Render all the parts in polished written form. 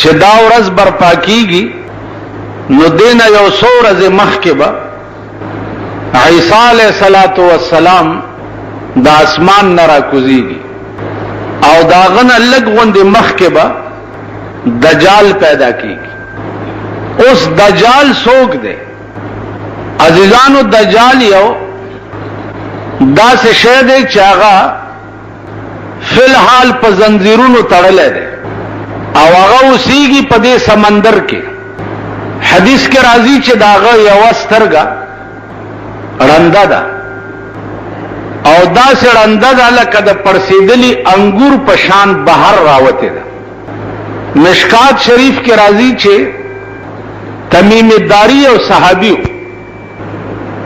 چې دا ورځ برپا کیږي نو دینه یو څو ورځې مخکې به عیسی علیه السلام د اسمان نه راکوزیږي او دا غنه لږ غوندې مخکې به دجال پیدا کیږي. اوس دجال څوک دی عزیزانو؟ دجال یو داسې شی دی چې هغه فی الحال په زنځیرونو تړلی دی او هغه اوسیږي په دې سمندر کې. حدیث کې راځي چې دا هغه یوه سترګه ړنده ده او داسې ړنده ده لکه د پړسېدلي انګور په شان بهر راوتې ده. مشکات شریف کې راځي چې تمیم داری او صحابیو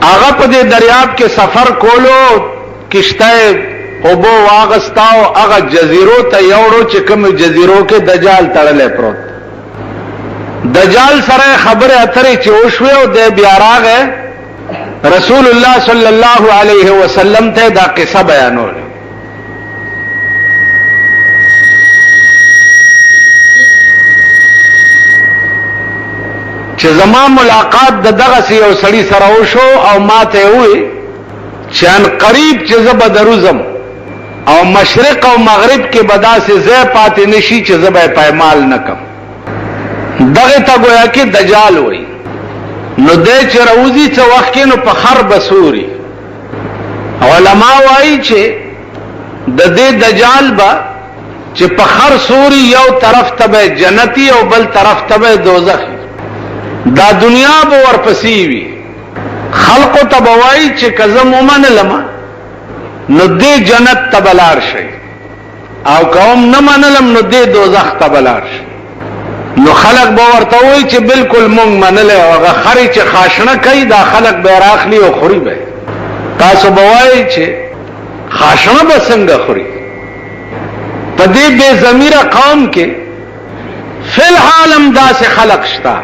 هغه په دې دریاب کې سفر کولو، کشته اوبو واغستاو، هغه جزیرو ته یوړو چې کوم جزیرو کې دجال تړلی پروت. دجال سره خبره اترې چې وشوې او د بیا راغی رسول الله صلی الله علیه وسلم ته دا قصه بیانول. چې زما ملاقات د دغه یو سړي سره وشو او ما ته وی چې ان قریب چې زه به دروزم او مشرق او مغرب کې به داسې ځای پاتې نشي چې زه به پایمال نه کم. دغه ته گویا کې دجال وی. نو دې چې راوځي څه وخت کې نو په خر بسوري. علما وایي چې د دې دجال به چې په خر سوري یو طرف ته به جنتی او بل طرف ته به دوزخي. دا دنیا به ورپسې وي. خلقو ته به وایي چې که زه ومنلم نو دې جنت ته به لاړ شئ او که هم نه منلم نو دې دوزخ ته به لاړ شئ. نو خلق به ورته وایي چې بالکل مونږ منلی او هغه خرې چې خاشنه کوي دا خلق به راخلي او خوري به. تاسو به وایي چې خاشنه به څنګه خوري؟ په دې بې ضمیره قوم کې فی الحال هم داسې خلق شته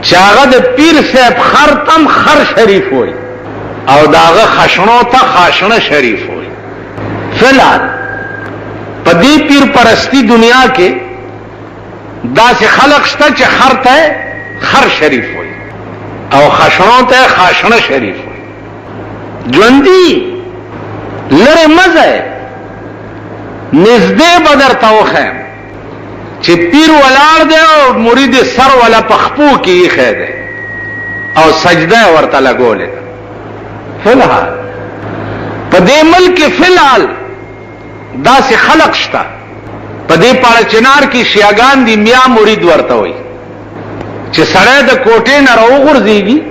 چې هغه د پیر صاحب خر تم خر شریف وي او د هغه خشنو ته خاشنه شریف وي. فی الحال په دې پیر پرستی دنیا کې داسې خلق شته چې خر ته خر شریف وي او خشنو ته خاشنه شریف وي. ژوندي لرې مزه نږدې به درته وښیم چې پیر ولاړ دی او مرید سر ولا پخپو کې ایښی دی او سجده ورته لګولې ده. فی الحال په دې ملک کې فی الحال داسې خلق شته. په دې پاړه چنار کې شیعاګان دي میا مرید ورته وي چې سړی د کوټې نه راوغورځېږي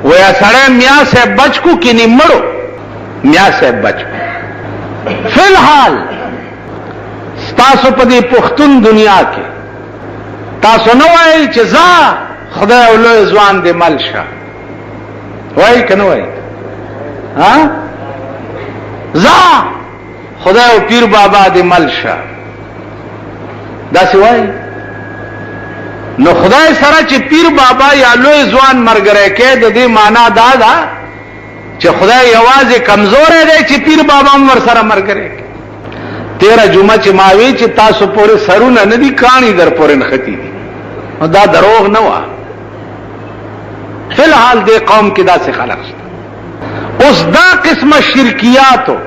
ویا سړی میا صاحب بچکو کې نی مړو میا صاحب بچکو. فی الحال تاسو په دې پښتون دنیا کې تاسو نه وایي چې ځه خدای او لوی ځوان دې مل شه. وایي که نه وایي؟ ها ځه خدای او پیر بابا دې مل شه داسې وایي؟ نو خدای سره چې پیر بابا یا لوی ځوان ملګری کې د دې معنا دا ده چې خدای یوازې کمزوری دی چې پیر بابا هم ورسره ملګری کې. 13 جمعه چې ماوی چې تاسو پورې سرونه نه دي کانی در پورې نختی دي دا دروغ نه و. فی الحال دې قوم کې داسې خلق شته. اوس دا قسمه شرکیاتو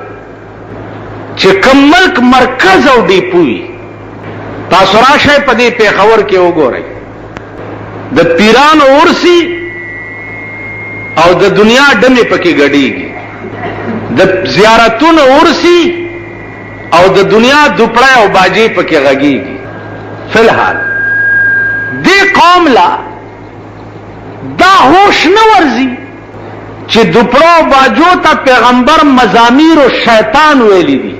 چې کوم ملک مرکز او ډیپوي تاسو راشئ په دې پیښور کې وګورئ د پیرانو ورسی او د دنیا ډمې پکې ګډېږي. د زیارتونو ورسی او د دنیا دوپړه او باجی پکې غږیږي. فی الحال دې قوم لا دا هوش نه ورځي چې دوپړه او باجو ته پیغمبر مزامیر او شیطان ویلي دي.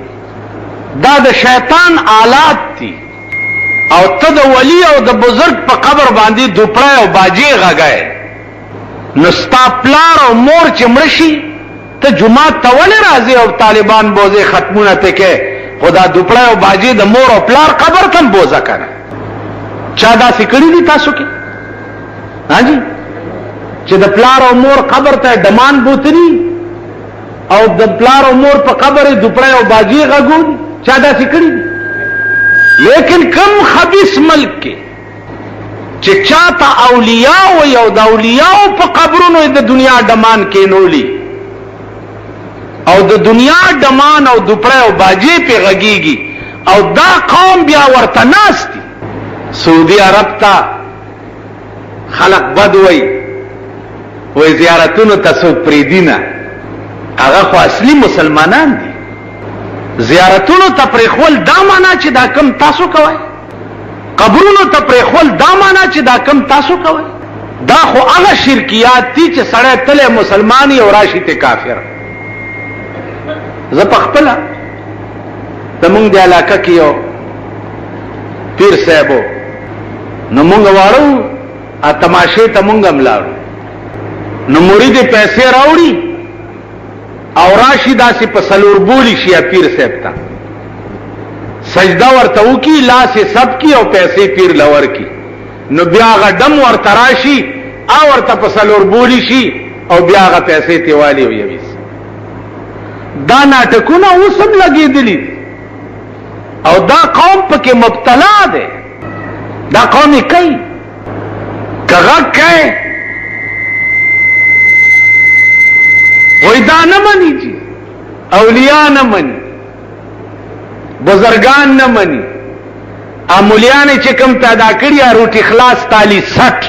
دا د شیطان آلات دي او ته د ولی او د بزرگ په قبر باندې دوپړه او باجی غږای. نو ستا پلار او مور چې مړ شي ته جمعه ته ولې راځي او طالبان بوزي ختمونه ته کې خدا دوپړه او باجی د مور او پلار قبر تم بوزا کنه. چا دا سکړی دي تاسو کې؟ ها جی چې د پلار او مور قبر ته دمان بوتري او د پلار او مور په قبر دوپړه او باجی غږون چا دا سکړی دي؟ لیکن کم خبیث ملک کې چې چاته اولیاء وي او د اولیاء په قبرونو د دنیا ډمان کې نولي او د دنیا ډمان او دوپړه او باجی په غږیږي او دا قوم بیا ورته ناشتي. سعودي عرب ته خلق بد وای زیارتونو ته څوک پریدینه، هغه خو اصلي مسلمانان دي. زیارتونو ته پرېښول دا معنا چې دا کم تاسو کوئ، قبرونو ته پرېښول دا معنا چې دا کم تاسو کوئ. دا خو هغه شرکیات دي چې سړی تله مسلمانی او راشي ته کافر. زه په خپل زمونږ د علاقه کې یو پیر صاحب نو مونږ واړو ا تماشې ته مونږ هم لاړو، نو مرید پیسې راوړي او راشي داسې په سلور بولی شي پیر صاحب ته سجده ورته وکي، لاس سب کی او پیسې پیر لور کی، نو بیا غډم ورته راشي او ورته په سلور بولی شي او بیا غ پیسې تیوالی وي. دا ناټکونه اوس هم لګېدلي او دا قوم پکې مبتلا ده. دا قوم یې کوي کغه کوي وای دا نه مني چې اولیاء نه مني، بزرگان نه مني، امولیان چې کوم پیدا کړی روټي خلاص تالی 60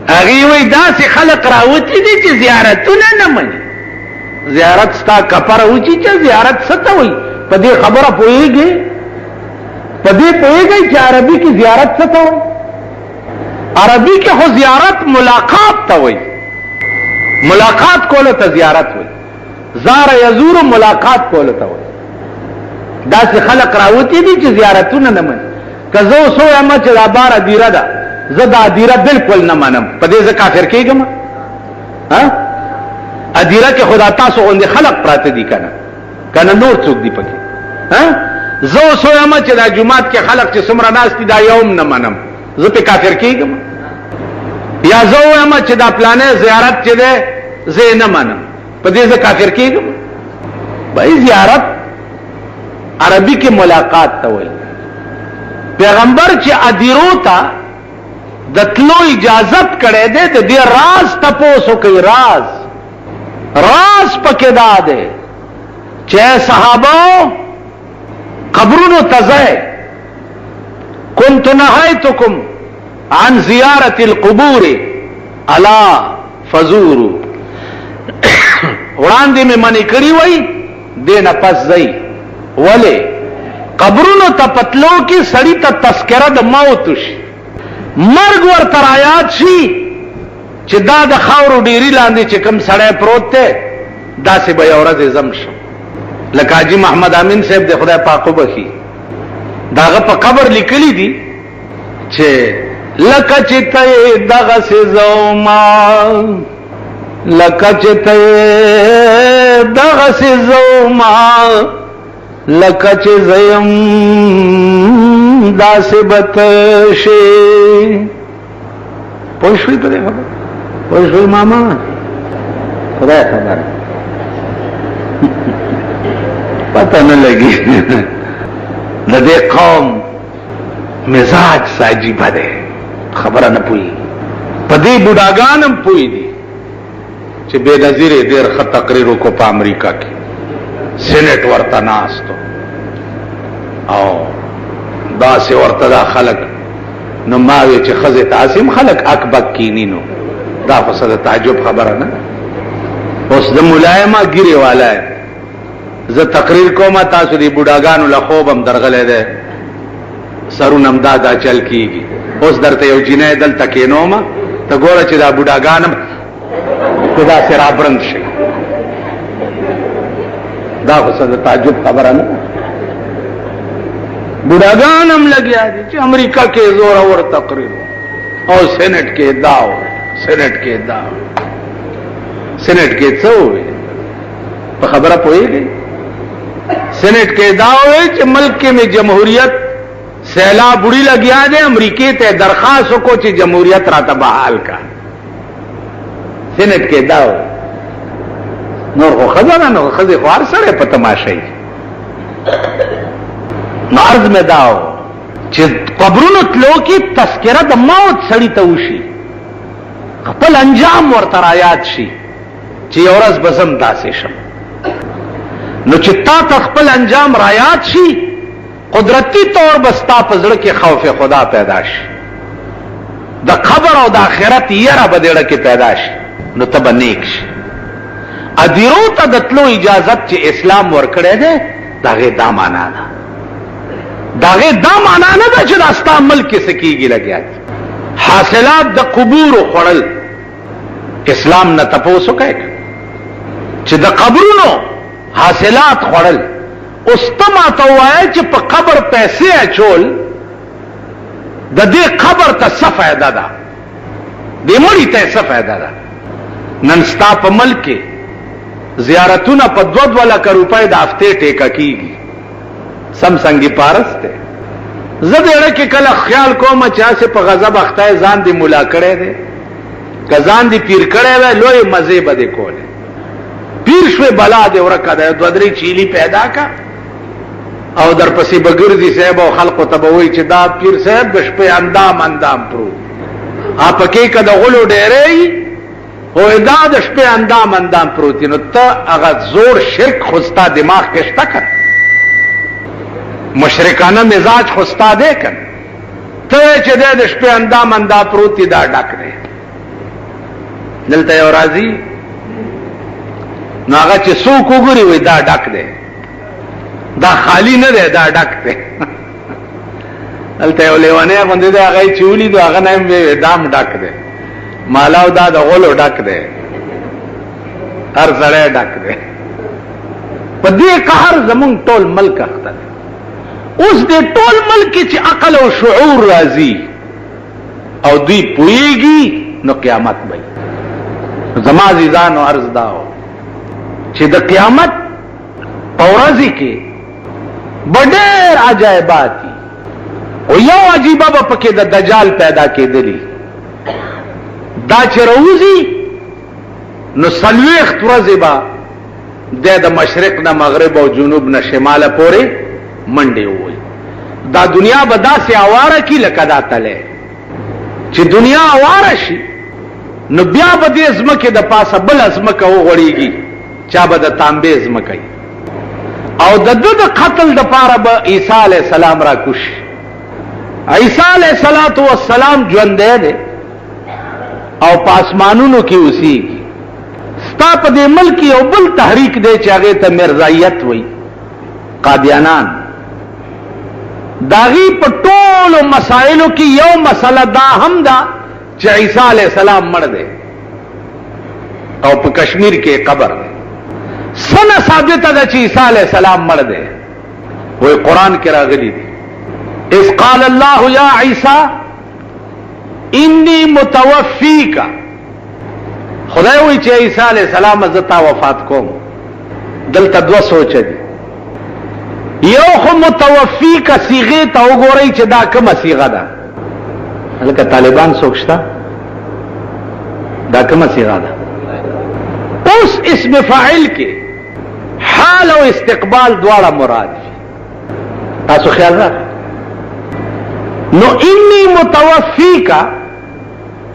هغه وای دا سي خلق راوتی دي چې زیارتونه نه مني. زیارت ستا کفر وچی چې زیارت څه ته وای؟ په دې خبره پوهیږي؟ په دې پوهیږي چې عربي کې زیارت څه ته وای؟ عربي کې خو زیارت ملاقات ته وای، ملاقات کوله ته زیارت وای. زار یزور ملاقات کوله ته وای. دا چې خلق راوتی دي چې زیارتونه نه مني. که زه اوس وایم چې دا بار ادیره ده، زه دا ادیره بالکل نه منم، په دې زه کافر کېږم؟ ادیره کې خدا تاسو غوندې خلق پراته دي کنه نور څوک دي پکې؟ زه اوس وایم چې دا جمعات کې خلق چې څومره ناس دي دا یوم نه منم، زه په کافر کېږم؟ یا زه وایم چې دا پلانې زیارت چې ده زه نه منم، په دې زه کافر کېږم؟ بھائی زیارت عربی کې ملاقات ته وایي. پیغمبر چې ادیرو ته د تلو اجازت کړی دی د دې راز تپوسو کوي. راز پکې دا دی چې صحابه قبرونو ته ځئ، كنت نهيتكم عن زيارة القبور الا فزوروا. وړاندې مې منې کړی وای دینه پس ځئ. ولی قبرونو ته پتلو کې سړی ته تذکره د موت شي، مرګ ورته رایاد شي چې دا د خاورو ډیری لاندې چې کوم سړی پروت دی داسې به یو ورځ زم شم. لکه حاجی محمد امین صاحب د خدای پاک وبخي، داغه په قبر لیکلی دي چې لکه چې ته دغه سي زوما، لکه چې ته دغه سي زوما، لکه چې زیم داسې بتشي. پوه شوي په دې خبره؟ پوه شوي ماما؟ خدای خبر پته نه لګي. د دې قوم مزاج عجیبه دی، خبره نه پوي. په دې بوډاګانم پوي دي چې بے نظیر ډېر ښه تقریر کو په امریکا کې سینټ ورته ناستو او داسې ورته دا خلق نو ما وی چې خزه تعظیم خلق اکبک کینی نو دا فسد تعجب خبره نه. اوس د ملایمه ګیره والا زه تقریر کوم تاسو دی بوډاګانو له خوبم درغلې ده سرون امدادا چل کیږي. اوس درته یو جنې دل تکینوما ته ګوره چې دا بوډاګانم خدا سره برند شي. دا فسد تعجب خبره نه. بوډاګانم لګیا دي چې امریکا کې زور اور تقریر او سینټ کې داو، سینټ کې داو، سینټ کې څه وي په خبره پوهیږي؟ سینټ کې داو چې ملک میں جمهوریت سیلاب بڑی لگیا دے امریکی تے درخواست کو چې جمهوریت راته بحال کا. سینټ کې داو نور خو خزانه نو خزه خو هر سره په تماشای نو عرض میں داو چې قبرونو تلو کې تذکرہ د موت سړی ته وشي خپل انجام ورته رایاد شي چې یو ورځ بزم داسې شم نو چې تا ته خپل انجام رایاد شي قدرتی طور بستا په زړه کې خوف خدا پیدا شي د قبر او د آخرت یره بدړه کې پیدا شي نو ته به نیک شي ادیرو ته د تلو اجازت چې اسلام ورکړی دی داغه دا معنا ده داغه دا معنا نه ده چې داستا عمل کې سکیږي لګیا حاصلات د قبور خړل اسلام نه تپوسو کوي چې د قبرونو حاصلات خړل اوس تما ته وایي چې په قبر پیسې اچول د دې قبر ته څه فائدہ ده دې مړی ته څه فائدہ ده نن ستا په ملک کې زیارتونه په 2 لک روپۍ د هفته ټیکا کیږي سم څنګه پارسته زه دې کې کله خیال کوم چې اسه په غضب اخته ځان دې مولا کړي دي کزان دې پیر کړي وای لوی مزه بده کوله پیر شوي بلا دې ورکه ده 2-3 چيلي پیدا کا او در پسې بګردي صاحب او خلکو ته وای چې دا پیر صاحب د شپې اندام پرو اپ کې کده غلو ډېرې او دا د شپې اندام پروتین نو ته هغه زور شرک خوستا دماغ کې شته کړ مشرکانه مزاج خوستا دې کړ ته چې د شپې اندام پروتی دا ډک دی دلته یو راځي نو هغه چې څوک وګوري وي دا ډک دی دا خالی نه دی دا ډک دی دلته یو لیوانه باندې دا هغه چولی دا هغه نیم وي دام ډک دی مالاو دا د غولو ډک دی هر ځړې ډک دی په دې قهر زمون ټول ملک اخته اوس دې ټول ملک چې عقل او شعور راځي او دوی پويږي نو قیامت وي زما عزیزانو عرض داو چې د قیامت اورځي کې ډېر عجایبات دي او یو عجیبه به پکې د دجال پیدا کېدلی دا چې روزي نو سلويخت ورځې به د مشرق نه مغرب او جنوب نه شماله پورې منډې وي دا دنیا به داسې اواره کی لکه دا تله چې دنیا اواره شي نو بیا به دې ځمکې د پاسه بل ځمکه وغوړېږي چا به د تانبې ځمکه او د د قتل د پاره به عیسی علیه السلام را کوش عیسی علیه السلام ژوند دی او پاسمانونو کې اوسېږي ستا په دې ملک یو بل تحریک دی چې هغه ته مرزایت وایي قادیانان داغي په ټولو مسائلو کې یو مسله دا هم ده چې عیسی علیه السلام مړ دی او په کشمیر کې قبر دی سنه ثابته ده چې عیسی علیه السلام مړ دی وای قران کې راغلی دی اذ قال الله یا عیسی انی متوفیک خدای وی چې عیسی علیہ السلام زتا وفات کوم دلته دو سوچ دي یو خو متوفیک صيغه ته وګورئ چې دا کومه صيغه ده هلکه طالبان سوچتا دا کومه صيغه ده اوس اسم فاعل کې حال او استقبال دواړه مراد دي تاسو خیال راکړئ نو انی متوفیک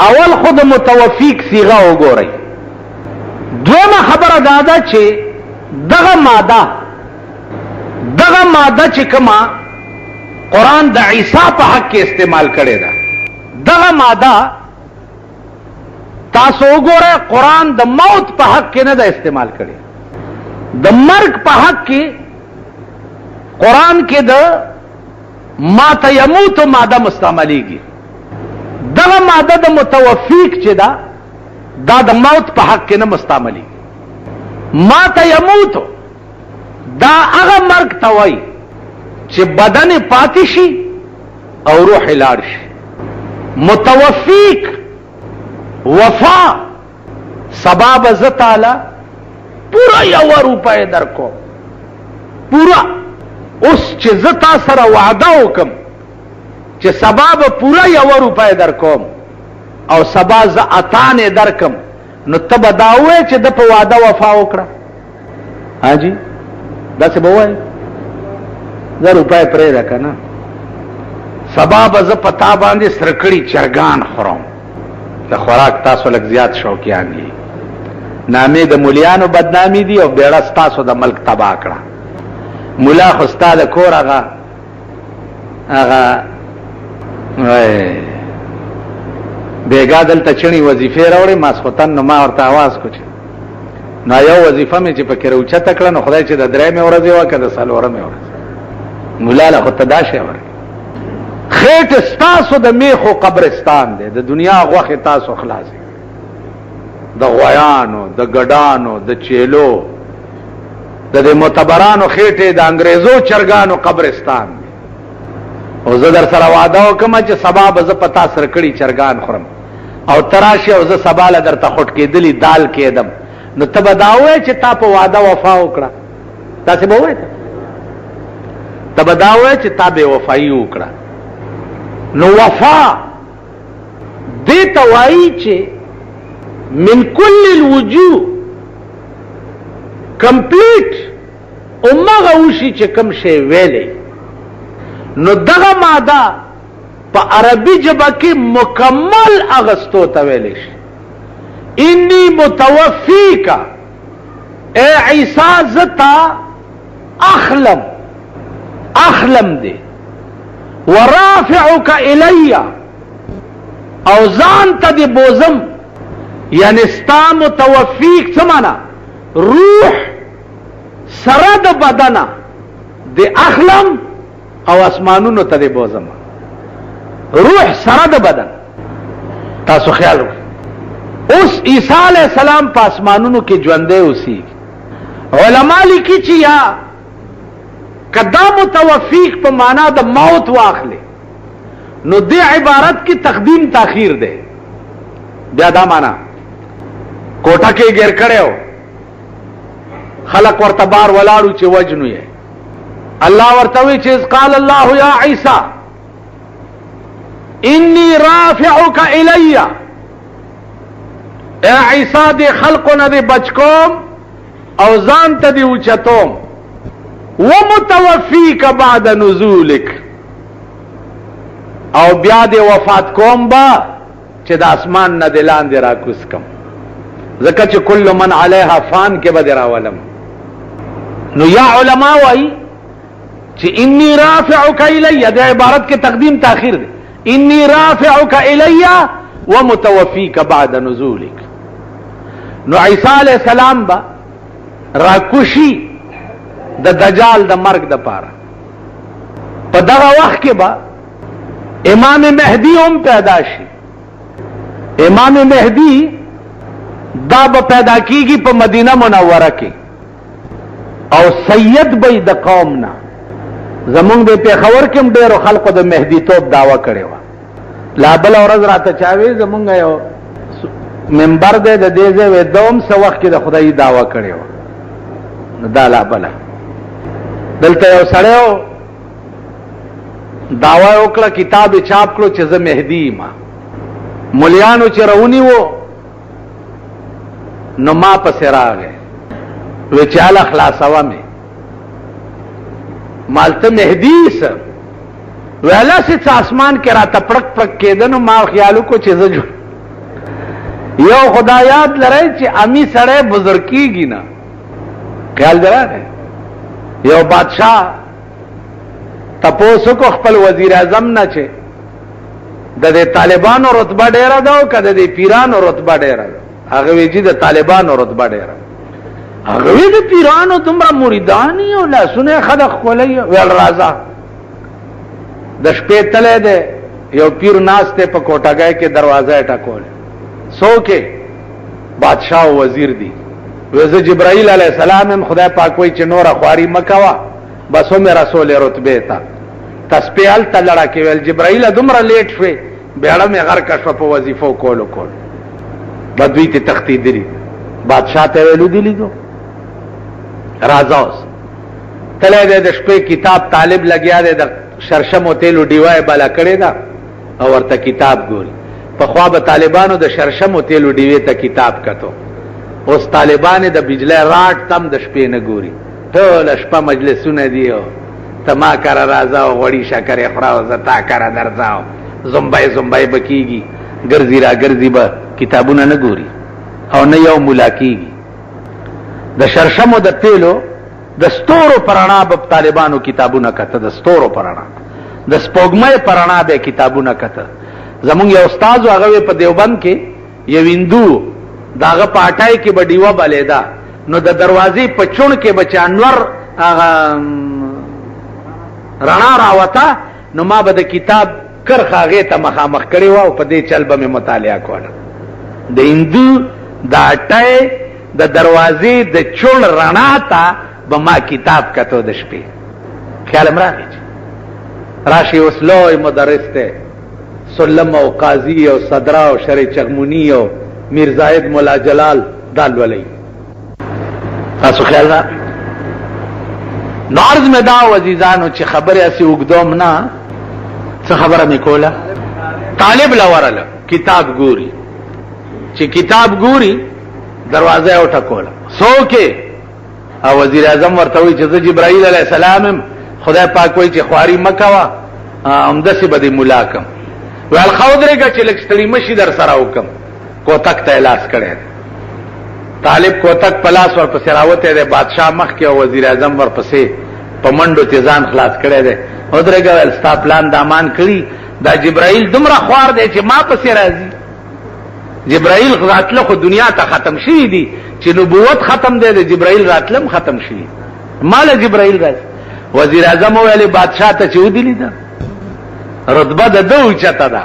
اول خود متوفیک صيغه وګورئ دویمه خبره دا ده چې دغه ماده چې کما قران د عیسی په حق کې استعمال کړي ده دغه ماده تاسو وګورئ قران د موت په حق کې نه ده استعمال کړي د مرګ په حق کې قران کې د ما ته يموت ماده مستعمليږي دغه ماده د متوفیک چې دا د موت په حق کې نه مستعمليږي ما ته يموت دا هغه مرګ ته وایي چې بدن پاتې شي او روح لاړ شي متوفیک وفا سبب ز تعالی پورا 1 روپے درکو پورا اوس چې زتا سره وعده وکم چې سبب پورا 1 روپے درکوم او سبا ز اتانه درکم نو تب داوي چې د په وعده وفا وکړه ها جی دا څه بوای زه روپۍ پرېږده که نه، سبا به زه په تا باندې سرکړي چرګان خورم. د خوراک تاسو لږ زیات شوقیان دي، نامې د مولیانو بدنامي دي او بیړه ستاسو د ملک تباه کړه. مولا خو ستا د کور هغه بیګا دلته چڼي وظیفې راوړې ماسخوتن، نو ما ورته آواز کو چې نو یو وظیفه مې چې پکې راوچته کړه، نو خدای چې د درېیمې ورځې وه که د څلورمې ورځې، مولا له خو ته دا شی ورکړي. خېټې ستاسو د میخو قبرستان دی، د دنیا غوښې تاسو خلاصې، د غویانو، د ګډانو، د چیلو، د دې معتبرانو خېټې د انګریزو چرګانو قبرستان دی. او زه در سره وعده وکړم چې سبا به زه په تا سرکړي چرګان خورم او تراشي او زه سبا له درته خوټ کېدلي دال کېدم، نو ته به دا ووایې چې تا په وعده وفا وکړه؟ داسې به ووایې؟ ته به دا ووایې چې تا بې وفایي وکړه. نو وفا دې ته وایي چې من کل الوجوه کمپلیټ امغه وشي چې کوم شی ویلی. نو دغه ماده په عربي ژبه کې مکمل اغستو ته ویلی شي. انی متوفیکا، اے عیسی زتا اخلم، اخلم دے، ورافعک الی، او ځان ته دې بوزم. یعنی ستا متوفیک څه معنا؟ روح سره د بدنه د اخلم او اسمانونو ته دې بوزم، روح سره د بدن. تاسو خیال وکړئ، اوس عیسی علیہ السلام په اسمانونو کې ژوندی اوسیږي. علما لیکي چې یا کدا متوفیق په معنا د موت واخلي، نو دې عبارت کې تقدیم تاخیر دی. بیا دا معنا کوټه کې ګیر کړو، خلق ورته بار ولاړو چې وجنو یې. الله ورته وی چې قال الله یا عیسی انی رافعک الی، اے عیسی دې خلقونه دې بچ کوم او ځان ته دې اوچتوم، ومتوفیک بعد نزولک، او بیا دې وفات کوم با چې د اسمان نه دې لاندې راکوز کم، ځکه چې کل من علیها فان کې به دې راولم. نو یا علما وایي چې انی رافعک الی، دې عبارت کې تقدیم تاخیر دی. انی رافعک الی ومتوفیک بعد نزولک. نو عیسی علیہ السلام با راکوشي د دجال د مرګ د پاره. په دغه وخت کې با امام مهدی هم پیدا شي. امام مهدی دا به پیدا کیږي په مدینه منوره کې، او سید به د قوم نه. زمونږ د پیښور کې هم ډېرو خلقو د مهدی توب دعوه کړې وه. لا بله ورځ راته چاوي زمونږ یو منبر دی د دې ځای وی دوم څه وخت کې د خدایي دعوه کړې وه. نو دا لا بله دلته یو سړی دعوه وکړه، کتاب یې چاپ کړو چې زه مهدي یم. مولیانو چې راونیوو نو ما پسې راغی، وی چې هله خلاصوه مې. مالته مهدي څه؟ وی هلاسې څه اسمان کې راته پړک پړک کېده، نو ما خیال وکړو چې زه یو خدا یاد لرئ چې امی سړی بزرګ کېږي نه. خیال دی راغی. یو بادشاہ تپوس وکړو خپل وزیر اعظم نه چې د دې طالبانو رتبه ډېره ده او که د دې پیرانو رتبه ډېره ده؟ هغه وی چې د طالبانو رتبه ډېره ده. هغه وی د پیرانو دومره مریدان او لاسونه یې خلق ښکلی. ویل راځه. د شپې تلی دی، یو پیر ناست دی په کوټګۍ کې، دروازه یې ټکولې. څوک یې؟ بادشاہ او وزیر دی. وی زه جبرائیل علیہ السلام یم، خدای پاک وی چې نوره خواري مه کوه، بس ومې رسولې رتبې ته. تسپې هلته لړه کې. ویل جبرائیله دومره لیټ شوې، بیړه مې غرقه شوه په وظیفو کولو. به دوی ته تښتېدلي. بادشاہ ته ویلو دي لیدو راځه اوس. تلی دی د شپې کتاب طالب لګیا دی، د شرشمو تیلو ډیوه یې بله کړې ده او ورته کتاب ګوري. پخوا به طالبانو د شرشمو تیلو ډیوې ته کتاب کتو، اوس طالبان د بجلی راټ تم د شپې نه ګوري. ټوله شپه مجلسونه دي او تما کرا رازا او غوړی شکر خورا زتا کرا درځاو زمبای زمبای بکیږي ګرځي را ګرځي به کتابونه نه ګوري او نه یو ملاقاتي د شرشمو د تیلو د ستورو پرانا به طالبانو کتابونه کته د ستورو پرانا د سپوږمۍ پرانا به کتابونه کته زمونږ یو استاد هغه په دیوبند کې یو هندو داغه پاټای کې بډیوا بلیدا نو د دروازې په چون کې بچانور رڼا راوتا نو ما به د کتاب کرخاغه ته مخامخ کړی و او په دې چل به مې مطالعه کوله د هندو دا ټای د دروازې د چون رڼا ته به ما کتاب کتو د شپې خیال راغی راشي اوس لوی مدرس ته سلم او قاضی او صدرا او شری چغمونی او میر زاهد مولا جلال دال ولی تاسو خیال را نارز میں دا عزیزانو چې خبره اسی وګدوم نه څه خبره میکوله طالب لورله کتاب ګوري چې کتاب ګوري دروازه او ټکوله سوکه او وزیر اعظم ورته وی چې جبرائیل علیہ السلام خدای پاک وی چې خواري مکوا همدسه بده ملاکم ول خودرګه چې لکستړي مشي در سره وکم کوتک ته لاس کړي طالب کوتک پلاس ور پسې راوته ده بادشاہ مخ کې او وزیر اعظم ور پسې پمنډو تیزان خلاص کړي ده او درګه ول ستا پلان دامان کړي دا جبرائیل دومره خوار دی چې ما پسې راځي جبرائیل راتله خو دنیا ته ختم شي دي چې نبوت ختم دی جبرائیل راتلم ختم شي مال جبرائیل راځي وزیر اعظم ویلي بادشاہ ته چې ودلی ده رتبه د دوه چته ده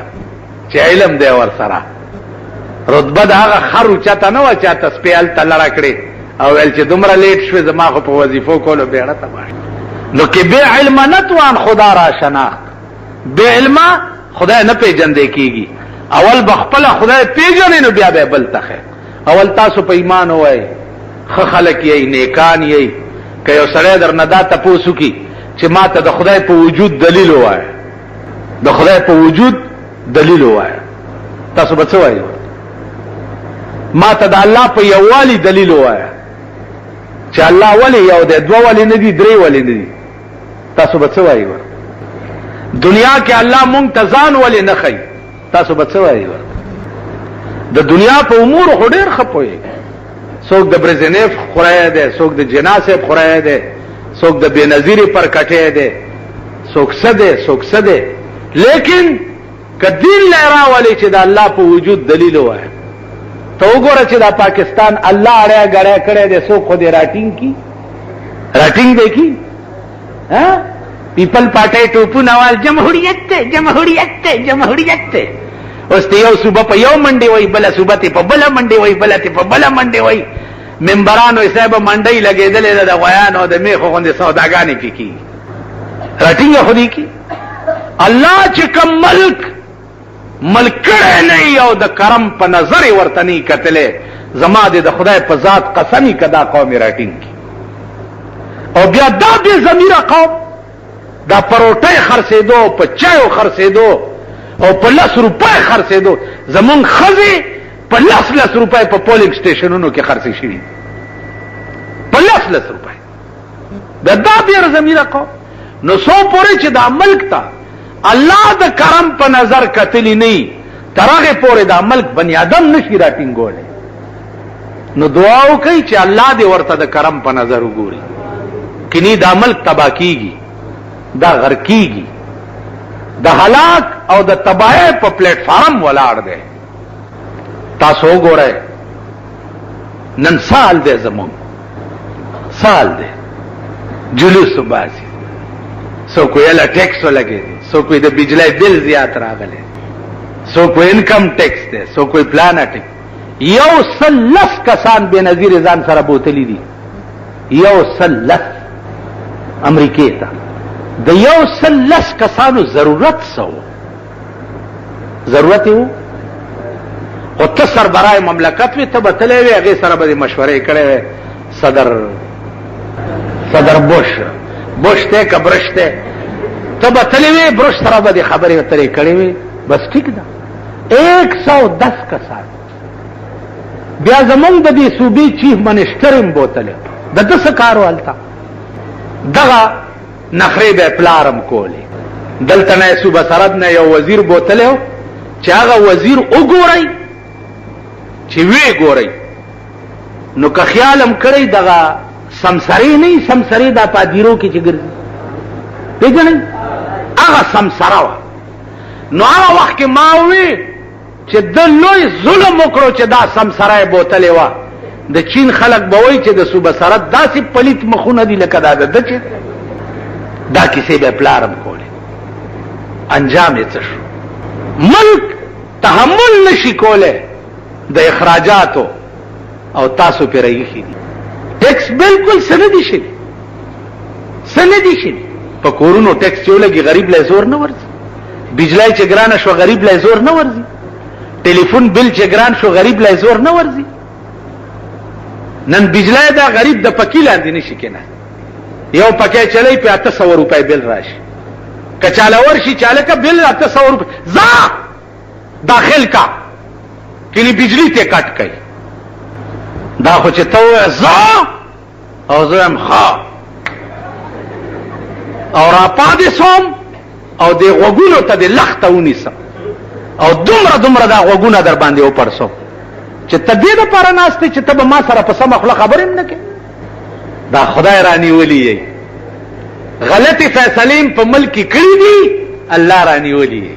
چې علم دی ور سره رتبه دا هغه خرو چته نه و چته سپیل تلړه کړي او ول چې دومره لیټ شوه زما خو په وظیفو کولو بیړه تمام نو کې به علم نه توان خدا را شناخت به علم خدای نه پیژندې کیږي اول بخپل خدای پیژنې نو بیا به بل تخه اول تاسو په ایمان وای خلک یې نیکان یې که یو سره در نه دا تاسو کی چې ماته د خدای په وجود دلیل وای د خدای په وجود دلیل وای تاسو به څه وایي ماته د الله په یووالي دلیل وای چې الله ولی یو دی دوه ولی نه دي درې ولی نه دي تاسو به څه وایي دنیا کې الله مونږ ته ځان ولی نه خي تاسو به څه وایي د دنیا په امور خو ډېر خپوي څوک د برزنیف خورای دی څوک د جناسه خورای دی څوک د بنظیر پر کټه دی څوک سده څوک سده لیکن کدین لرا ولی چې د الله په وجود دلیل وای ته وګوره چې د پاکستان الله اړه غړې کړې دي څوک خو دې راټینګ دیکي ها پیپل پارټي ټوپو نوال جمهوریت ته اوس ته یو صوبه په یو منډي وای بل صوبه ته په بل منډي وای بل ته په بل منډي وای منبرانو حساب منډي لګیدلې د غویان او د میخو غوندې سوداګانې کی راټینګ خو دې کی الله چې کوم ملک نه یو د کرم په نظر ورته نه کتلې زما د خدای په ذات قسمی کدا قوم راټینګ او بیا دا به زميره قوم دا پروټه خرڅېدو په چایو خرڅېدو او په 10 روپۍ خرڅېدو زمون خزي په 10 روپۍ په پولینګ سټیشنونو کې خرڅې شي په 10 روپۍ دا به زميره قوم نو سو پورې چې دا ملک تا الله د کرم په نظر کتلی نه ترغه پورې دا ملک بنی آدم نشي راټینګولې نو دعا وکړي چې الله دې ورته د کرم په نظر وګوري کینی دا ملک تبا کیږي دا غر کیږي د هلاک او د تباہی په پلیټ فارم ولاړ دی تاسو وګورئ نن سال دې زمون سال دې جلوس باسي سو کوئی لا ټیکس لګي سو کوئی د بجلی بل زیات راغله سو کوئی انکم ټیکس ده سو کوئی پلانټ یو سلس کسان به نظیر ځان سره بوتلی دي یو سلس امریکای ته د یو سلس کسانو ضرورت یو او ته سربرای مملکت وي ته بتلې وي هغه سره به مشورې کړې صدر بوش ته کبرشته ته بتلې وي بروش سره به خبرې اترې کړې وي بس ټیک ده 110 کسان بیا زمونږ د دې صوبې چیف منسټر هم بوتله د څه کار والتا دغه نخری به پلارم کولی. دلته نه صوبه سرحد نه یو وزیر بوتلو چې هغه وزیر وګورئ چې وی ګورئ نو که خیالم کړی دغه سمسری نه سمسری دا پادیرو کې چې ګرځي پیژنئ هغه سمسره وه. نو هغه وخت کې ما وی چې د لوی ظلم وکړو چې دا سمسره بوتلې وه. د چین خلک به وایي چې د صوبه سرحد داسې پلیت مخونه دي لکه دا د چې دا کیسې به پلارم کولې. انجام یې څه شو؟ ملک تحمل نشي کولی د اخراجاتو او تاسو پرې ایښي دي. ټیکس بالکل څه نه دي شوي، څه نه دي شوي. په کورونو ټیکس چې ولګي غریب له زور نه ورځي. بجلی چې ګرانه شو غریب له زور نه ورځي. ټلیفون بل چې ګران شو غریب له زور نه ورځي. نن بجلی دا غریب د پکی لاندې نشي کنه. یو پکی چلی په 800 روپۍ بل راشي. کچاله ورشي چاله کا بل 800 روپۍ زا داخل کا کلی بجلی ته کټ کړي. دا خو چې ته زا او زم ها او را پادې سوم او د غوګونو ته د لخته ونیسم او دومره دا غوګونه در باندې وپرسم چې ته دې لپاره ناستې چې ته به ما سره په سمه خوله خبرې نه کوې. دا خدای رانیولي یې غلطې فیصلې په ملک کې کړي دي. الله رانیولي یې،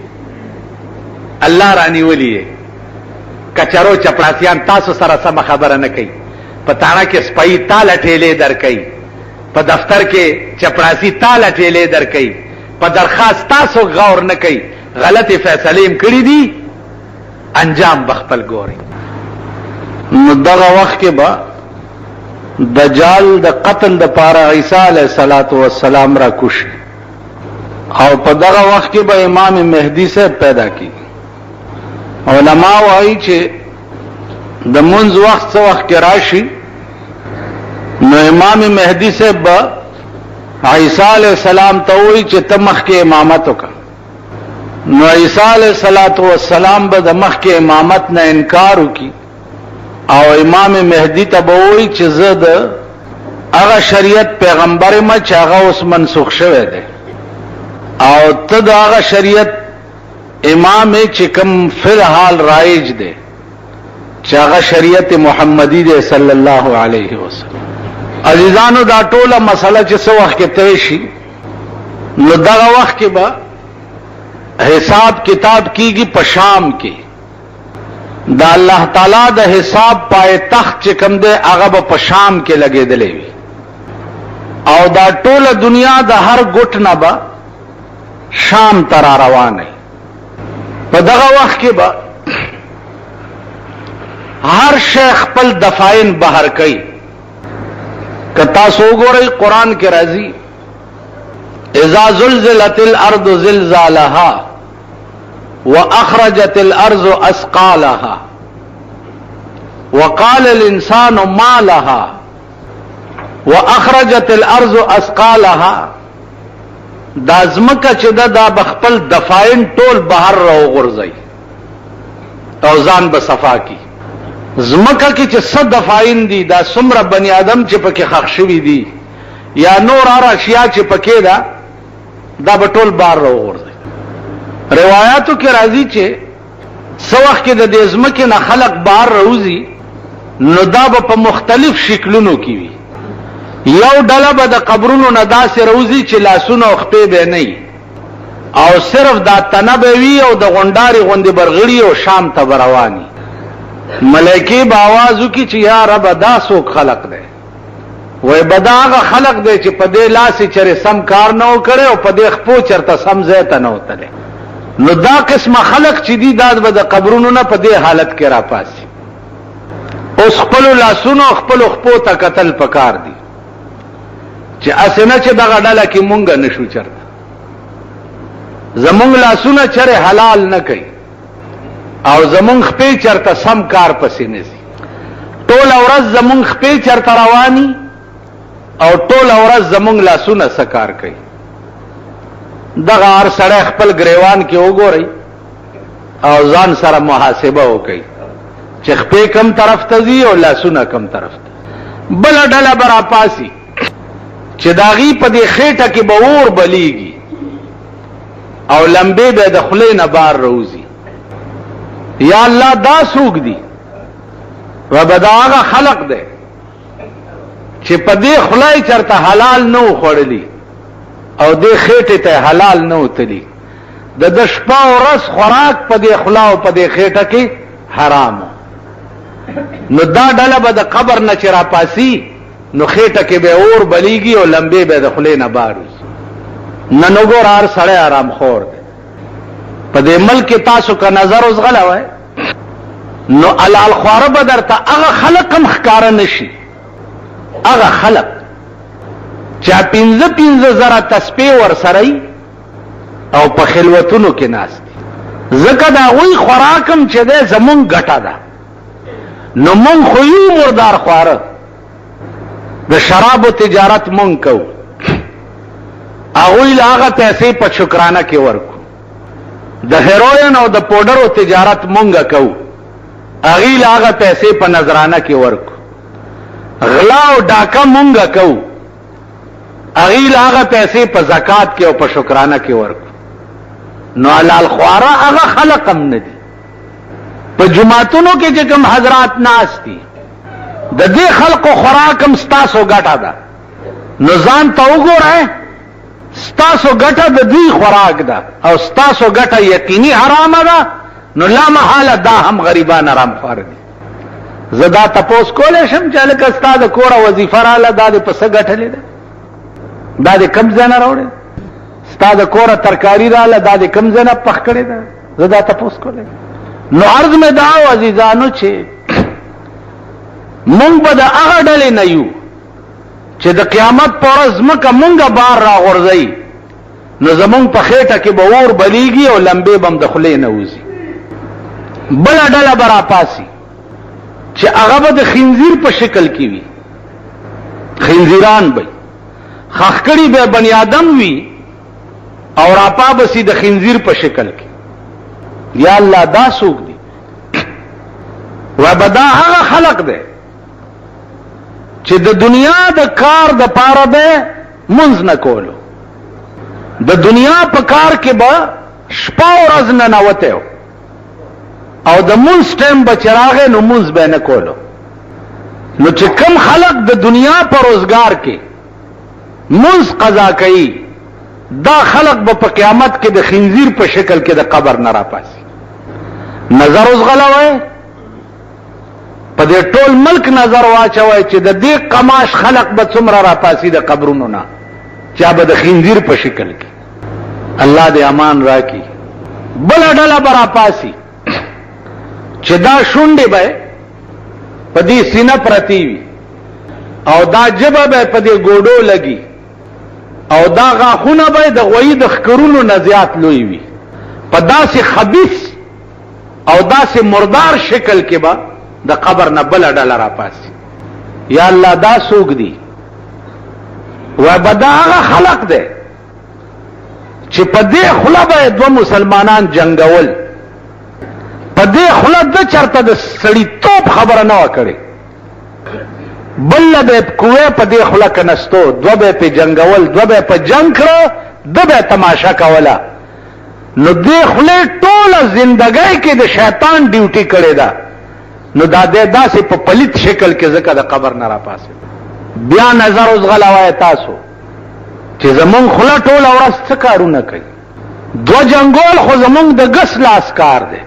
الله رانیولي یې. کچرو چپړاسیان تاسو سره سمه خبره نه کوي. په تاڼه کې سپۍ تاله ټېلې در کوي، په دفتر کې چپړاسي تاله ټېلې در کوي، په درخواست تاسو غور نه کوي. غلطې فیصلې هم کړي دي، انجام بخپل ګوري. نو دغه وخت کې به دجال د قتل د پاره عیسی علیه السلام را کوشي او په دغه وخت کې به امام مهدی سے پیدا کی. علماء وایي چې د منځ وخت څه وخت کې راشي نو امام مهدی سے به عیسی علیہ السلام ته وایي چې ته مخکې امامت وکړه. نو عیسی علیہ السلام به د مخکې امامت نه انکار وکړي او امام مهدی ته به وایي چې زه د هغه شریعت پیغمبر ما چې هغه اوس منسوخ شوی دی او ته د هغه شریعت امام چې کوم فی الحال رایج دی چې هغه شریعت محمدی دی صلی الله علیه وسلم. عزیزانو دا ټوله مسله چې څه وخت کې طی شي نو دغه وخت کې به حساب کتاب کیږي په شام کې. دا الله تعالی د حساب پای تخت چې کوم دی هغه به په شام کې لګېدلې وي او دا ټوله دنیا د هر ګوټ نه به شام ته را روانه. په دغه وخت کې به هر شیخ خپل دفاعین بهر کوي. که تاسو وګورئ قرآن کې راځي اذا زلزلت الارض زلزالها واخرجت الارض اثقالها وقال الانسان ما لها واخرجت الارض اثقالها. دا زمکه چې دا بخپل دفاعین ټول بهر راو غورځي او ځان به صفا کی. زمکه کې چې صد دفاعین دي دا څومره بنی آدم چې پکې خښ شوي دي یا نور هر اشیاء چې پکې دا به ټول بهر راو غورځي. روایاتو کې راځي چې څو وخت کې د دې زمکې نه خلق بهر راوځي نو دا به په مختلف شکلونو کې وي. یو ډله به د قبرونو نه داسې راوځي چې لاسونه او خپې به نه او صرف دا تنه به وي او د غونډارې غوندې برغړي او شام ته به رواني. ملایکې به آواز وکړي چې یا رب دا څوک خلق دی؟ وای به دا هغه خلق دی چې په دې لاسې چرې سم کار نه و کړی او په دې خپو چرته سم ځای ته نه وتلی. نو دا قسمه خلق چې دي دا به د قبرونو نه په دې حالت کې راپاسي. اوس خپلو لاسونو خپلو خپو ته کتل پکار دي چې اسنه چې دغه ډله کې مونږ نشو چرته. زمونږ لاسونه چرې حلال نه کوي او زمونږ خپې چرته سم کار پسې نه ځي. ټوله ورځ زمونږ خپې چرته رواني او ټوله ورځ زمونږ لاسونه څه کار کوي. دغه هر سړی خپل ګریوان کې وګورئ او ځان سره محاسبه وکړئ چې خپې کم طرف ته ځي او لاسونه کم طرف ته. بله ډله به راپاسي چې داغي په دې خېټه کې به اور بلیږي او لمبه به د خلې نه بار روزي. یا الله دا سوق دي و بداغه خلق ده چې په دې خلای چرته حلال نو خورلی او دې خېټه ته حلال نو تلی د شپه او ورځ خوراک په دې خلا او په دې خېټه کې حرام. نو دا ډله به د قبر نه چر پاسي نو خېټه کې به اور بلیږي او لمبه به د خلې نه باروز. نن وګور هر سړی آرام خور دی په دې ملک تاسو کا نظر اوس غلا وای نو علال خواره به درته هغه خلق هم ښکار نشي. هغه خلق چې 15 زره تسبیح ور سره او په خلوتونو کې ناس دي زکه دا وی خوراکم چې ده زمون ګټه ده. نو مون خو یو مردار خواره د شراب تجارت مون کو هغوی هغه پیسې په شکرانه کې ورکو. د هیروین او د پودرو تجارت مونږه کو هغوی هغه پیسې په نظرانه کې ورکو. غلا او ډاکه مونږه کو هغوی هغه پیسې په زکات کې او په شکرانه کې ورکو. نو حلال خواره هغه خلق هم نه دي. په جماعتونو کې چې کوم حضرات ناس دي د دې خلقو خوراک هم ستاسو ګټه ده. نو ځان ته وګورئ ستاسو ګټه د دوی خوراک ده او ستاسو ګټه یقیني حرامه ده. نو لا محاله دا هم غریبان حرام خوار دي. زه دا تپوس کولی شم چې لکه ستا د کوره وظیفه راله دا دې په څه ګټلې ده دا دې کوم ځای نه راوړې ستا د کوره ترکاري راله دا دې کوم ځای نه پخ کړې ده. زه دا تپوس کولی نو عرض مې دا و عزیزانو چې مونږ به د هغه ډلې نه یو چې د قیامت په ورځ مکه مونږه بار را غورځي نو زمونږ په خېټه کې به اور بلیږي او لمبې به هم د خولې نه وځي. بله ډله به راپاسي چې هغه به د خنزیر په شکل کې وي. خنزیران به خښ کړي به بني آدم وي او راپا بسي د خنزیر په شکل کې. یا الله دا څوک دي و بدا هغه خلق دی چې د دنیا د کار د پاره به منځ نه کولو. د دنیا په کار کې به شپه ورځ نه نوته او د منځ ټیم به چراغه نو منځ به نه کولو. نو چې کم خلق د دنیا په روزګار کې منځ قضا کوي دا خلق به په قیامت کې د خنزیر په شکل کې د قبر نه راپاسي. نظر اوس غلوي په دې ټول ملک نظر واچوي چې د دې قماش خلق به څومره راپاسي د قبرونو نه چې به د خنزیر په شکل کې. الله دې امان راکړي. بل ډله به راپاسي چې دا شونډې به په دې سینه پرتی وي او دا جبه به په دې ګوډو لګي او دا غاښونه به د غوی د ښکرونو نه زیات لوی وي. په داسې خبیث او داسې مردار شکل کې به د قبر نه بل ډله راپاسي. یا الله دا څوک دي و بدا هغه خلق دی چې په دې خوله به دوه مسلمانان جنگول په دې خوله د چرته د سړی توپ خبره نه وکړي بل به کوه په دې خوله کنستو دوه به په جنگول دوه به په جنگ کړو د به تماشا کوله. نو دې خوله ټوله زندګۍ کې د شیطان ډیوټي کړې ده. نو دا دې داسې په پلیت شکل کې ځکه د قبر نه راپاسي. بیا نظر اوس غلاوای تاسو چې زمون خوله ټوله ورځ څه کارونه کوي. دو جنگول خو زمون د ګس لاس کار دی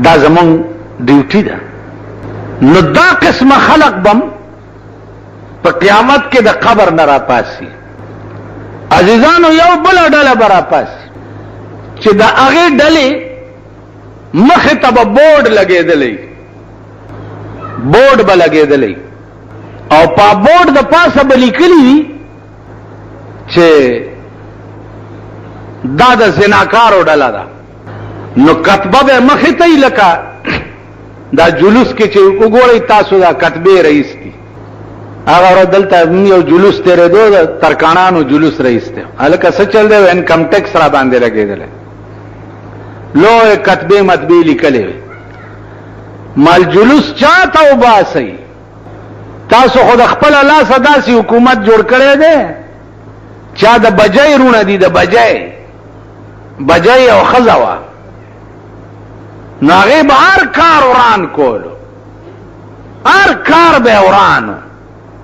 دا زمون ډیوټي ده. نو دا قسمه خلق بم په قیامت کې د قبر نه راپاسي. عزیزانو یو بل ډله به راپاسي چې د هغې ډلې مخې ته به بورډ لګېدلی بورډ به لګېدلی او په بورډ د پاسه به لیکلي وي چې دا د زناکارو ډله ده. نو کتبه به مخې ته لکه دا جلوس کې چې وګورئ تاسو دا کتبې رئیس دي هغه دلته یو جلوس تیرېدو د ترکاڼانو جلوس رئیس دی هلکه څه چل دی انکم ټیکس را باندې لګېدلی لوی کتبې مطبې لیکلې وي مال جلوس چاته وباسئ تاسو خود خپل لاسه داسې حکومت جوړ کړی دی چا د بجای رونه دي، د بجای او ښځه وه، نو هغې به هر کار وران کولو، هر کار به یې ورانو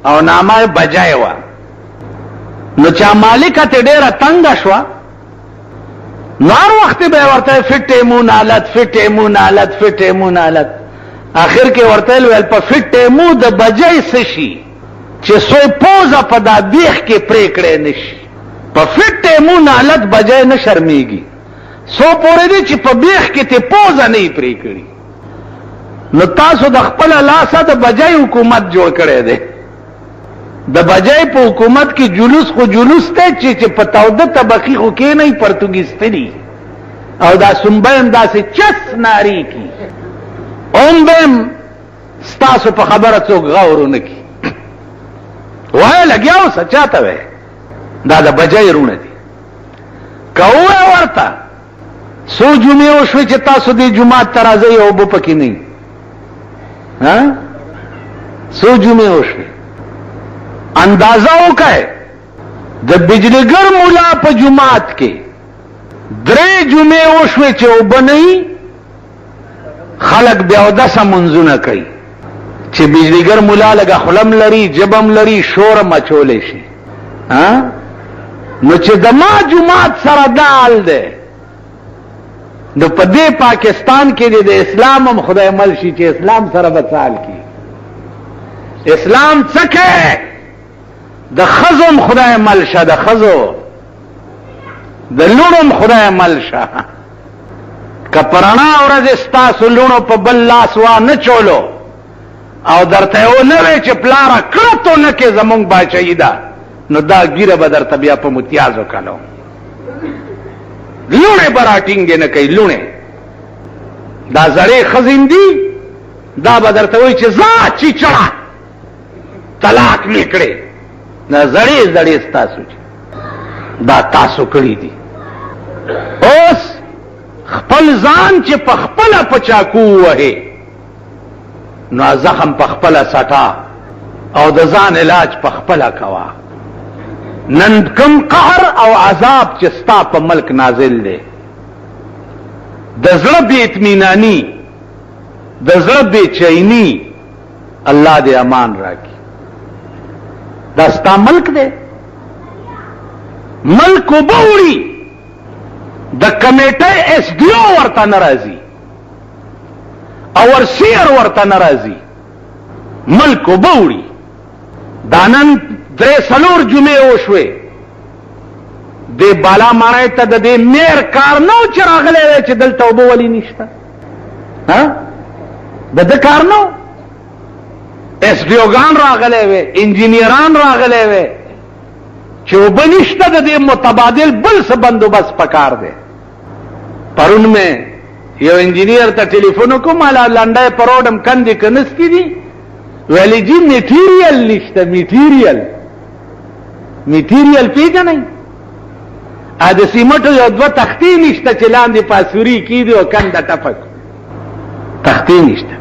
او نامه بجای وه. نو چا مالکه تې ډېره تنګه شوه، نو هر وخت به یې ورته فټ ایمون حالت آخر کې ورته ویل په فټ ایمو د بجای څه شي چې سوی پوزه په دا بیخ کې پرې کړی نه شي. په فټ ایمون حالت بجای نه شرمېږي، سو پورې دی چې په بیخ کې ته پوزه نه یې پرې کړي. نو تاسو د خپل لاسه د بجای حکومت جوړ کړی دی. د بجای په حکومت کې جلوس خو جلوس دی چې په توده طبقې خو کې نه پرتګیستري او دا سنبه هم داسې چس ناري کی اوم بهم ستاسو په خبره څوک غور ونه کی. وای لګیا اوسه چاته وای دا د بجای رونه دي. که وای ورته څو جمعې وشوې چې تاسو دې جومات ته راځئ او اوبه پکې نه وي، څو جمعې وشوې اندازه وکړئ د بجلیګر مولا په جومات کې 3 جمعې وشوې چې اوبه نه وي، خلق بیا اودسه منځونه کوي چې بجلیګر مولا لږه خولم لري جبم لري شورم اچولی شي. نو چې د ما جومات سره دا حال دی، نو په دې پاکستان کې د اسلام هم خدای مل شي چې اسلام سره به څه حال کي. اسلام څه کوي؟ د ښځو هم خدای مل شه، د ښځو د لوڼو هم خدای مل شه. که پرانا ورځ ستاسو لوڼو په بل لاس وانه چولو او درته یې ونه وی چې پلاره کړه تو نه کې زمونږ باچایي ده، نو دا ګیره به درته بیا په متیازو کلو. لوڼې به راټینګې نه کوي، لوڼې دا زړې ښځې دي، دا به درته وایي چې ځه چیچړه طلاق مې کړې. دا زړې ستاسو چې دا تاسو کړي دي. اوس خپل ځان چې په خپله په چاکو ووهې، نو زخم په خپله سټا او د ځان علاج په خپله کوه. نن کم قهر او عذاب چې ستا په ملک نازل دی، د زړه بې اطمیناني، د زړه بې چیني، الله دې امان راکړي. دا ستا ملک دی، ملک وبوړي د کمیټه ایس ډي او ورته ناراضي او ورسیر ورته ناراضي، ملک وبوړي. دانن 3 جمعې وشوې د بالا ماڼۍ ته د دې میر کار نو چې راغلی دی چې دلته اوبه ولې نشته، د ده کار نو. ایس ډي اوګان راغلی وی، انجینیران راغلی وی چې اوبه نشته، د دې متبادل بل څه بندوبست پکار دی. پرون مې یو انجینیر ته ټلیفون وکړم، مالا لنډی په روډم کندې که نستې دي؟ ویلې جي میټیریل نشته. میټیریل پیژنئ؟ د سیمټو یو 2 تختې نشته چې لاندې پاسوري کېدي او کنده ټپک تختې نشته.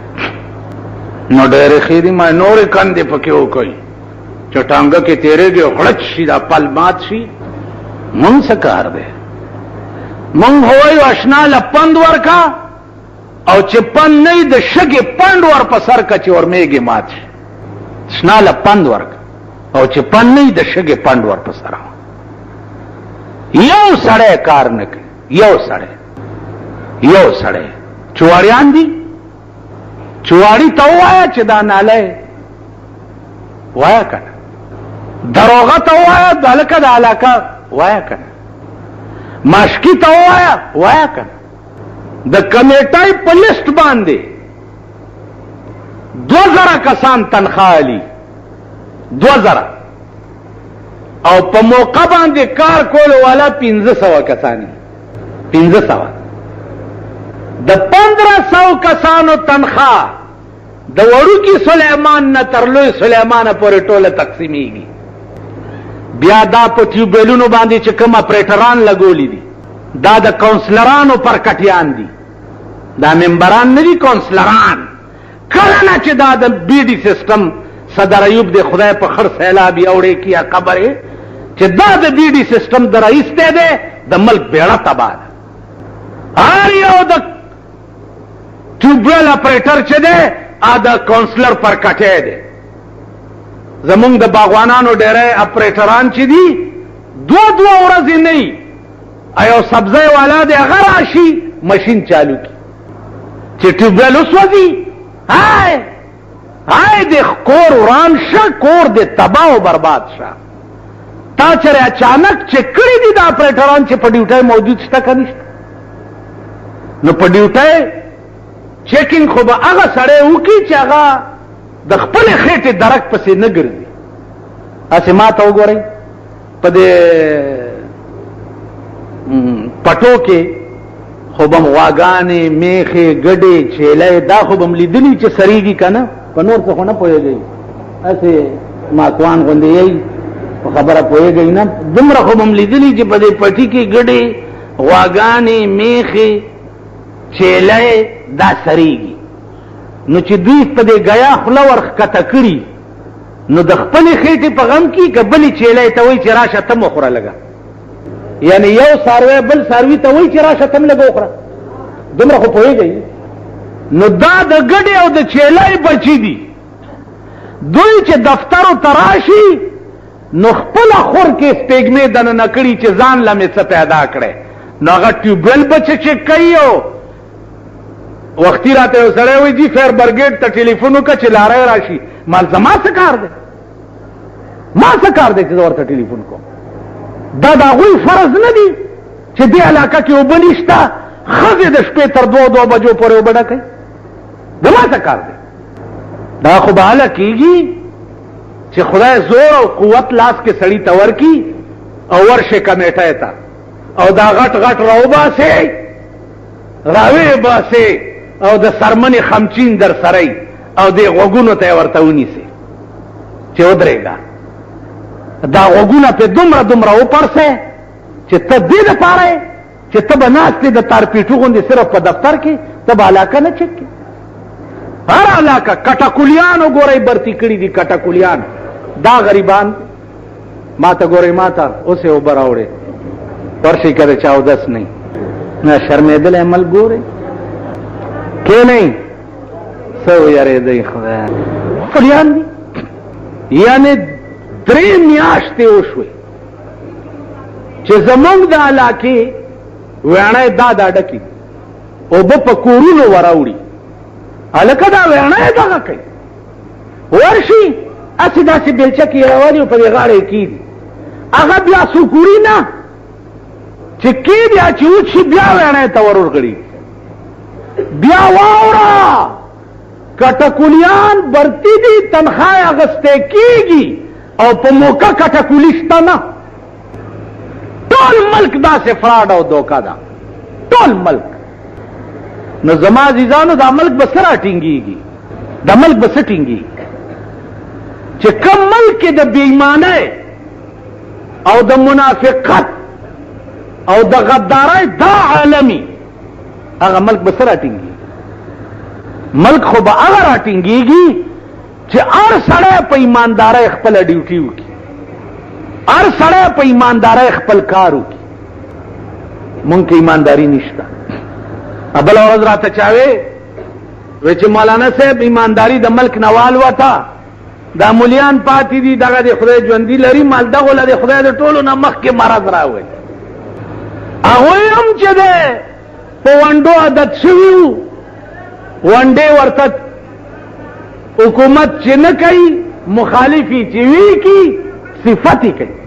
نو ډېرې ښې دي، ما نورې کندې پکې وکړئ چې ټانګه کې تېرېږي او خړچ شي، دا پل مات شي. مونږ څه کار دی؟ مونږ وایو اشنا له پند ورکا، او چې پند نه د شګې پند ور په سر کا چې ورمېږي مات شي. اشنا له پند ورکا او چې پند نه د شګې پند ور په سر. یو سړی کار نه کوي، یو سړی چواړیان دي. چواړي ته ووایه چې دا نالی وایه که نه، دروغه ته ووایه د هلکه د علاقه وایه که نه، ماشکي ته وایه که نه. د کمیټۍ په لیست باندې 2000 کسان تنخواه اخلي، 2000 او په موقع باندې کار کولو والا 1500 کسان، 1500 د 1500 کسانو تنخواه د وړوکي سلیمان نه تر لوی سلیمانه پورې ټوله تقسیمیږي. بیا دا په ټیوبویلونو باندې چې کوم اپریټران لګولي دي، دا د کونسلرانو پر کټیان دي، دا ممبران نه دي، کونسلران. کله نه چې دا د بی ډي سیستم صدر ایوب دے خدای په خړ سیلاب یوړې کیا قبره چې دا د بی ډي سسٹم د رئیس ته ده د ملک بیړه تباہ هر یو د ټیوبویل اپریټر چې ده ا د کونسلر پر کټه ده زمونږ د باغوانانو ډېرې اپریټران چې دي دو ورځې نه ایو سبزی والا دی هغه راشي ماشین چالو کی چې ټیوبویل وسوځي هاي د کور وران شه کور د تباہ او برباد شه تا چرې اچانک چې کړی دي د اپریټران چې په ډیوټي موجود شته کنيشته نو په ډیوټي چیکینګ خو به هغه سړی وکي چې هغه د خپل خېټې درک پسې نه ګرځي اسې ما ته وګورئ په دې پټو کې خو بم واګانې میخې ګډې چیلې دا خو بم لیدلی چې سریږي کنه په نور څه خو نه پوهېږي اسې ماکوان غوندې یې په خبره پوهېږي نه دومره خو بم لیدلی چې په دې پټي کې ګډې واګانې میخې چیلې دا سریږي نو چې دوی په دې غیا خوله ورښکته کړي نو د خپلې خېټې په غم کې که بلې چیلې ته وایي چې راشه ته م وخوره لږه یعنی یو څاروی بل څاروي ته وایي چې راشه ته م لږه وخوره دومره خو پوهېږئ نو دا د ګډې او د چیلې بچي دي دوی چې دفترو ته راشي نو خپله خور کې سپېږمې دننه کړي چې ځان له مې څه پیدا کړی نو هغه ټیوبویل بچه چې کوي وختي راته یو سړی وایي جی فیر برګیډ ته ټلیفون وکړه چې لاری راشي مال زما څه کار دی ما څه کار دی چې زه ورته ټلیفون کوم دا د هغوی فرض نه دي چې دې علاقه کې اوبه نشته ښځې د شپې تر 2 بجو پورې اوبه ډکوي زما څه کار دی دا خو به هله کېږي چې خدای زور او قوت لاس کې سړي ته ورکي او ورشي کمیټۍ ته او دا غټ غټ راوباسې راوی باسې او د سرمنې خمچین در سرای او د غوګونو ته ورته ونیسي چې ودرېږه دا غوګونه په دومره وپرسې چې ته دې دپاره چې ته به ناستې د تارپیټو غوندې صرف په دفتر کې ته به علاقه نه چک کې هر علاقه کټکولیان وګورئ برتي کړي دي کټکولیان دا غریبان ما ته ګورئ ما ته اوس یې اوبه راوړې ورشئ که د چا اودس نه نه شرمېدلی عمل ګورئ کې نه څه ویارېدئ خدای کلیان دي یعنې 3 میاشتې وشوې چې زمونږ د علاقې ویڼی دا ډکې اوبه په کورونو وراوړي هلکه دا ویڼی دغه کوي ورشي هسې داسې بیلچه کې راولي او په دې غاړه یې کېږي هغه بیا سکوري نه چې کې بیا چې وچي بیا ویڼی ته ورغړي بیا واوره کټکولیان برتی دي تنخواه اخیستې کېږي او په موقع کټکولي شته نه ټول ملک داسې فراډ او دوکه ده ټول ملک نو زما عزیزانو دا ملک به څه راټینګېږي دا ملک به څه ټینګېږي چې کوم ملک کې د بېایمانۍ او د منافقت او د غدارۍ دا عالمي هغه ملک به څه راټینګېږي ملک خو به هغه راټینګېږي چې هر سړی په ایماندارۍ خپله ډیوټي وکړي هر سړی په ایماندارۍ خپل کار وکړي مونږ کې ایمانداري نشته بله ورځ راته چا وی چې مولانا صاحب ایمانداري د ملک نه والوته دا مولیان پاتې دي دغه د خدای ژوندي لري مال دغو له د خدای د ټولو نه مخکې مرض راوړي هغوی هم چې دی په ونډو عادت شوي وو ونډې ورته حکومت چې نه کوي مخالفي چې وی کی صفت یې کوي